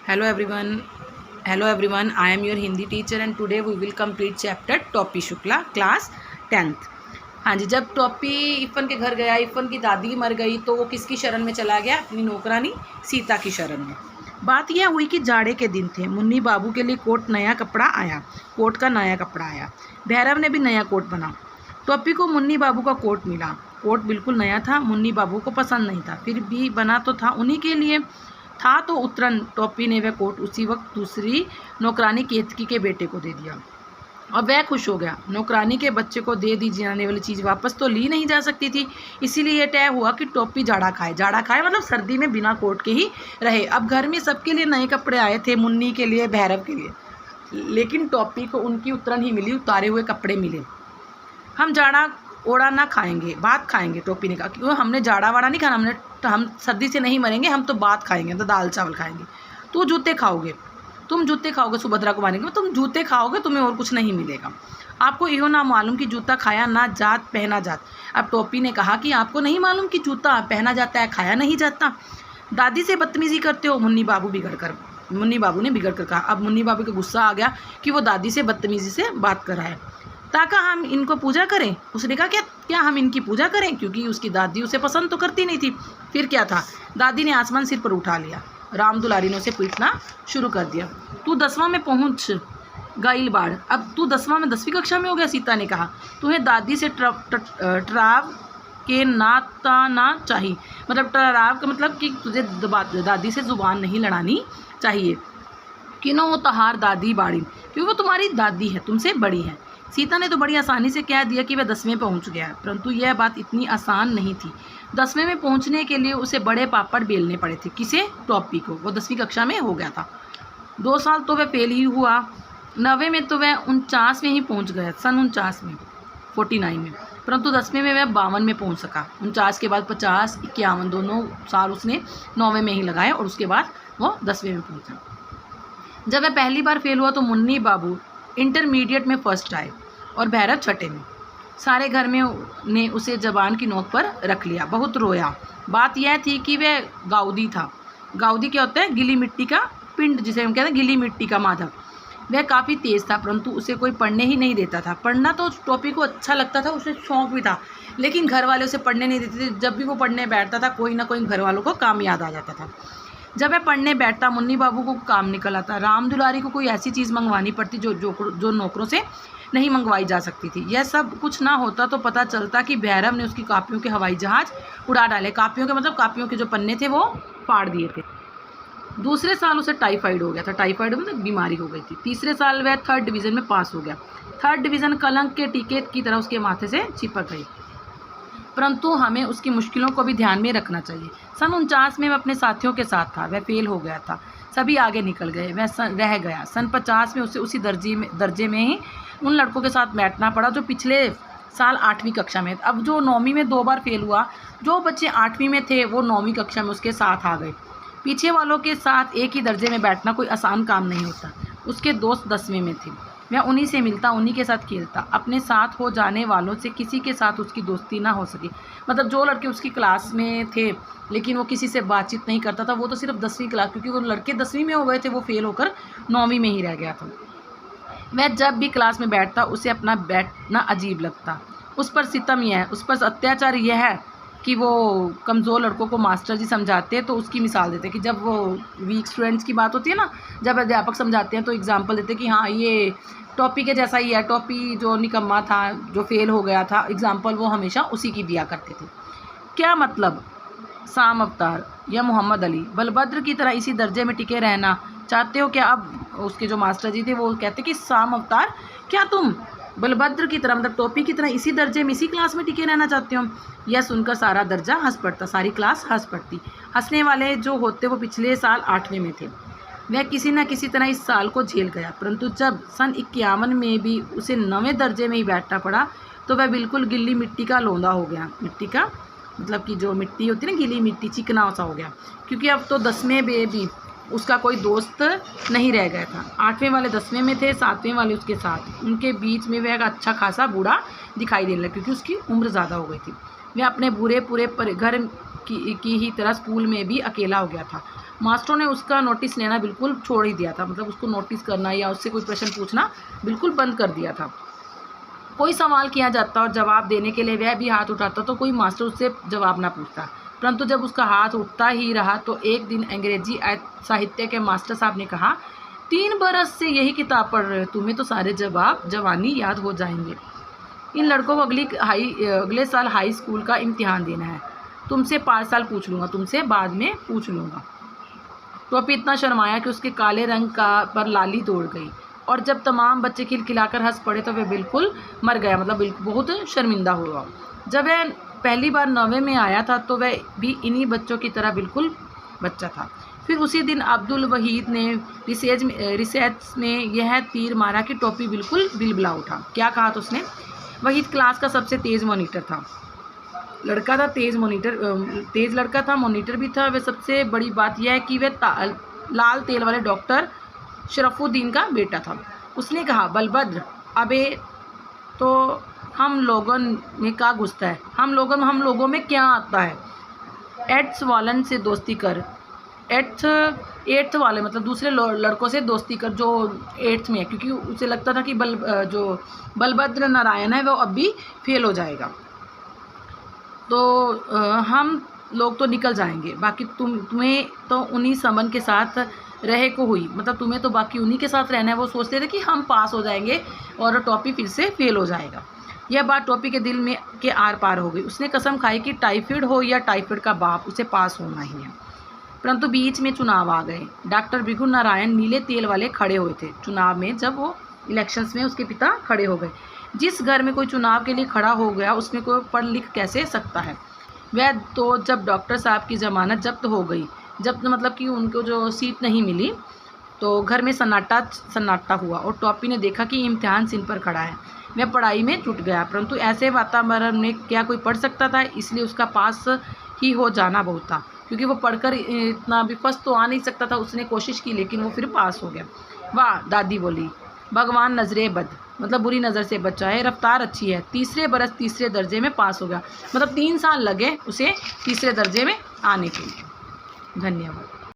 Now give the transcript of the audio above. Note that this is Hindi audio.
Hello everyone. Hello everyone. I am your Hindi teacher and today we will complete chapter Topi Shukla class 10th। हाँ जी, जब टॉपी इफ़न के घर गया, इफ़न की दादी मर गई तो वो किसकी शरण में चला गया? अपनी नौकरानी सीता की शरण में। बात यह हुई कि जाड़े के दिन थे। मुन्नी बाबू के लिए कोट नया कपड़ा आया, कोट का नया कपड़ा आया। भैरव ने भी नया कोट बना। टॉपी को मुन्नी बाबू का कोट मिला। कोट बिल्कुल नया था, मुन्नी बाबू को पसंद नहीं था, फिर भी बना तो था उन्हीं के लिए था। तो उतरन टॉपी ने वह कोट उसी वक्त दूसरी नौकरानी केतकी के बेटे को दे दिया और वह खुश हो गया। नौकरानी के बच्चे को दे दी जाने वाली चीज़ वापस तो ली नहीं जा सकती थी, इसीलिए यह तय हुआ कि टॉपी जाड़ा खाए। जाड़ा खाए मतलब सर्दी में बिना कोट के ही रहे। अब घर में सबके लिए नए कपड़े आए थे, मुन्नी के लिए, भैरव के लिए, लेकिन टॉपी को उनकी उतरन ही मिली, उतारे हुए कपड़े मिले। हम जाड़ा ओड़ा ना खाएंगे, बात खाएंगे, टोपी ने कहा, क्यों हमने जाड़ा वाड़ा नहीं खाना, हम सर्दी से नहीं मरेंगे, हम तो बात खाएंगे, तो दाल चावल खाएंगे। तू जूते खाओगे, तुम जूते खाओगे, सुभद्रा को मारेंगे, तुम जूते खाओगे, तुम्हें और कुछ नहीं मिलेगा। आपको इहो ना मालूम कि जूता खाया ना जात पहना जात। अब टोपी ने कहा कि आपको नहीं मालूम कि जूता पहना जाता है, खाया नहीं जाता। दादी से बदतमीजी करते हो, मुन्नी बाबू ने बिगड़ कर कहा। अब मुन्नी बाबू को गुस्सा आ गया कि वो दादी से बदतमीजी से बात कर रहा है। ताका हम इनको पूजा करें? उसने कहा क्या हम इनकी पूजा करें? क्योंकि उसकी दादी उसे पसंद तो करती नहीं थी। फिर क्या था, दादी ने आसमान सिर पर उठा लिया। राम दुलारी ने उसे पीटना शुरू कर दिया। तू 10वां में पहुंच गाइल बाढ़, अब तू 10वां में 10वीं कक्षा में हो गया। सीता ने कहा, तुम्हें दादी से टराव के नाताना चाहिए। मतलब टराव का मतलब कि तुझे दादी से जुबान नहीं लड़ानी चाहिए। किनो वो तहार दादी बाड़ी, क्योंकि वो तुम्हारी दादी है, तुमसे बड़ी है। सीता ने तो बड़ी आसानी से कह दिया कि वह 10वें पहुंच गया, परंतु यह बात इतनी आसान नहीं थी। 10वें में पहुंचने के लिए उसे बड़े पापड़ बेलने पड़े थे। किसे? टॉपी को। वो 10वीं कक्षा में हो गया था। 2 साल तो वह फेल ही हुआ। 9वें में तो वह 49 में ही पहुंच गया, सन 49 में, 49 में, परंतु 10वें में वह 52 में पहुँच सका। 49 के बाद 50, 51 दोनों साल उसने 9वें में ही लगाए और उसके बाद वो 10वें में पहुँचा। जब वह पहली बार फेल हुआ तो मुन्नी बाबू इंटरमीडिएट में फर्स्ट आए और भैरव छठे में। सारे घर में ने उसे जबान की नोक पर रख लिया, बहुत रोया। बात यह थी कि वह गाउदी था। गाउदी क्या होता है? गिली मिट्टी का पिंड, जिसे हम कहते हैं गिली मिट्टी का माधव। वह काफ़ी तेज़ था, परंतु उसे कोई पढ़ने ही नहीं देता था। पढ़ना तो टॉपी को अच्छा लगता था, उसे शौक भी था, लेकिन घर वाले उसे पढ़ने नहीं देते थे। जब भी वो पढ़ने बैठता था, कोई ना कोई घर वालों को काम याद आ जाता था। जब वह पढ़ने बैठता, मुन्नी बाबू को काम निकल आता। राम दुलारी को कोई ऐसी चीज़ मंगवानी पड़ती जो नौकरों से नहीं मंगवाई जा सकती थी। यह सब कुछ ना होता तो पता चलता कि भैरव ने उसकी कापियों के हवाई जहाज़ उड़ा डाले। कापियों के मतलब कापियों के जो पन्ने थे वो फाड़ दिए थे। दूसरे साल उसे टाइफाइड हो गया था। टाइफाइड मतलब बीमारी हो गई थी। तीसरे साल वह 3rd डिवीज़न में पास हो गया। 3rd डिवीज़न कलंक के टीके की तरह उसके माथे से चिपक गई, परंतु हमें उसकी मुश्किलों को भी ध्यान में रखना चाहिए। सन 49 में वह अपने साथियों के साथ था। वह फेल हो गया था, सभी आगे निकल गए, वह रह गया। सन 50 में उसे उसी दर्जे में ही उन लड़कों के साथ बैठना पड़ा जो पिछले साल 8वीं कक्षा में। अब जो 9वीं में 2 बार फेल हुआ, जो बच्चे 8वीं में थे वो 9वीं कक्षा में उसके साथ आ गए। पीछे वालों के साथ एक ही दर्जे में बैठना कोई आसान काम नहीं होता। उसके दोस्त 10वें में थे, वह उन्हीं से मिलता, उन्हीं के साथ खेलता। अपने साथ हो जाने वालों से किसी के साथ उसकी दोस्ती ना हो सकी। मतलब जो लड़के उसकी क्लास में थे लेकिन वो किसी से बातचीत नहीं करता था, वो तो सिर्फ 10वीं क्लास, क्योंकि वो लड़के 10वीं में हो गए थे, वो फेल होकर 9वीं में ही रह गया था। वह जब भी क्लास में बैठता उसे अपना बैठना अजीब लगता। उस पर सितम यह है, उस पर अत्याचार यह है कि वो कमज़ोर लड़कों को मास्टर जी समझाते हैं तो उसकी मिसाल देते हैं कि जब वो वीक स्टूडेंट्स की बात होती है ना, जब अध्यापक समझाते हैं तो एग्जाम्पल देते हैं कि हाँ ये टॉपी के जैसा ही है। टॉपी जो निकम्मा था, जो फेल हो गया था, एग्जाम्पल वो हमेशा उसी की दिया करते थे। क्या मतलब? शाम अवतार या मोहम्मद अली बलभद्र की तरह इसी दर्जे में टिके रहना चाहते हो क्या? अब उसके जो मास्टर जी थे वो कहते कि शाम अवतार, क्या तुम बलभद्र की तरह, मतलब टोपी की तरह इसी दर्जे में, इसी क्लास में टिके रहना चाहते हो? यह सुनकर सारा दर्जा हंस पड़ता, सारी क्लास हंस पड़ती। हंसने वाले जो होते वो पिछले साल 8वें में थे। वह किसी न किसी तरह इस साल को झेल गया, परंतु जब सन 51 में भी उसे 9वें दर्जे में ही बैठना पड़ा तो वह बिल्कुल गिल्ली मिट्टी का लौंदा हो गया। मिट्टी का मतलब कि जो मिट्टी होती है ना, गीली मिट्टी, चिकना सा हो गया, क्योंकि अब तो 10वें में भी उसका कोई दोस्त नहीं रह गया था। 8वें वाले 10वें में थे, 7वें वाले उसके साथ। उनके बीच में वह अच्छा खासा बूढ़ा दिखाई देने लगा, क्योंकि उसकी उम्र ज़्यादा हो गई थी। वह अपने पूरे घर की ही तरह स्कूल में भी अकेला हो गया था। मास्टरों ने उसका नोटिस लेना बिल्कुल छोड़ ही दिया था, मतलब उसको नोटिस करना या उससे कोई प्रश्न पूछना बिल्कुल बंद कर दिया था। कोई सवाल किया जाता और जवाब देने के लिए वह भी हाथ उठाता तो कोई मास्टर उससे जवाब ना पूछता, परंतु जब उसका हाथ उठता ही रहा तो एक दिन अंग्रेजी साहित्य के मास्टर साहब ने कहा, 3 बरस से यही किताब पढ़ रहे हो, तुम्हें तो सारे जवाब जवानी याद हो जाएंगे। इन लड़कों को अगले साल हाई स्कूल का इम्तिहान देना है, तुमसे 5 साल पूछ लूँगा, तुमसे बाद में पूछ लूँगा। टॉपी इतना शर्माया कि उसके काले रंग पर लाली तोड़ गई, और जब तमाम बच्चे खिलखिलाकर हंस पड़े तो वह बिल्कुल मर गया, मतलब बहुत शर्मिंदा हुआ। जब वह पहली बार 9वीं में आया था तो वह भी इन्हीं बच्चों की तरह बिल्कुल बच्चा था। फिर उसी दिन अब्दुल वहीद ने रिसर्च में यह तीर मारा कि टॉपी बिल्कुल बिलबिला उठा। क्या कहा था उसने? वहीद क्लास का सबसे तेज़ मॉनिटर था, लड़का था, तेज़ लड़का था, मॉनिटर भी था। वह सबसे बड़ी बात यह है कि वह लाल तेल वाले डॉक्टर शरफुद्दीन का बेटा था। उसने कहा, बलभद्र, अबे तो हम लोगों में क्या घुसता है, हम लोगों में क्या आता है? एट्थ वालन से दोस्ती कर, एट्थ वाले मतलब दूसरे लड़कों से दोस्ती कर जो 8th में है, क्योंकि उसे लगता था कि जो बलभद्र नारायण है वो अब भी फेल हो जाएगा, तो हम लोग तो निकल जाएंगे, बाकी तुम्हें तो उन्हीं समन के साथ रहे को हुई, मतलब तुम्हें तो बाकी उन्हीं के साथ रहना है। वो सोचते थे कि हम पास हो जाएंगे और टॉपी फिर से फेल हो जाएगा। यह बात टॉपी के दिल में के आर पार हो गई। उसने कसम खाई कि टाइफाइड हो या टाइफाइड का बाप, उसे पास होना ही है। परंतु बीच में चुनाव आ गए। डॉक्टर बिगु नारायण नीले तेल वाले खड़े हुए थे चुनाव में, जब वो इलेक्शंस में उसके पिता खड़े हो गए। जिस घर में कोई चुनाव के लिए खड़ा हो गया उसमें कोई पढ़ लिख कैसे सकता है? वह तो जब डॉक्टर साहब की ज़मानत जब्त हो गई, जब्त मतलब कि उनको जो सीट नहीं मिली, तो घर में सन्नाटा हुआ और टॉपी ने देखा कि इम्तिहान सिन पर खड़ा है। वह पढ़ाई में जुट गया, परंतु ऐसे वातावरण में क्या कोई पढ़ सकता था? इसलिए उसका पास ही हो जाना बहुत था, क्योंकि वो पढ़कर इतना भी फर्स्ट तो आ नहीं सकता था। उसने कोशिश की लेकिन वो फिर पास हो गया। वाह, दादी बोली, भगवान नजरे बद, मतलब बुरी नज़र से बचाए, रफ्तार अच्छी है। तीसरे बरस तीसरे दर्जे में पास हो गया, मतलब 3 साल लगे उसे तीसरे दर्जे में आने के लिए। धन्यवाद।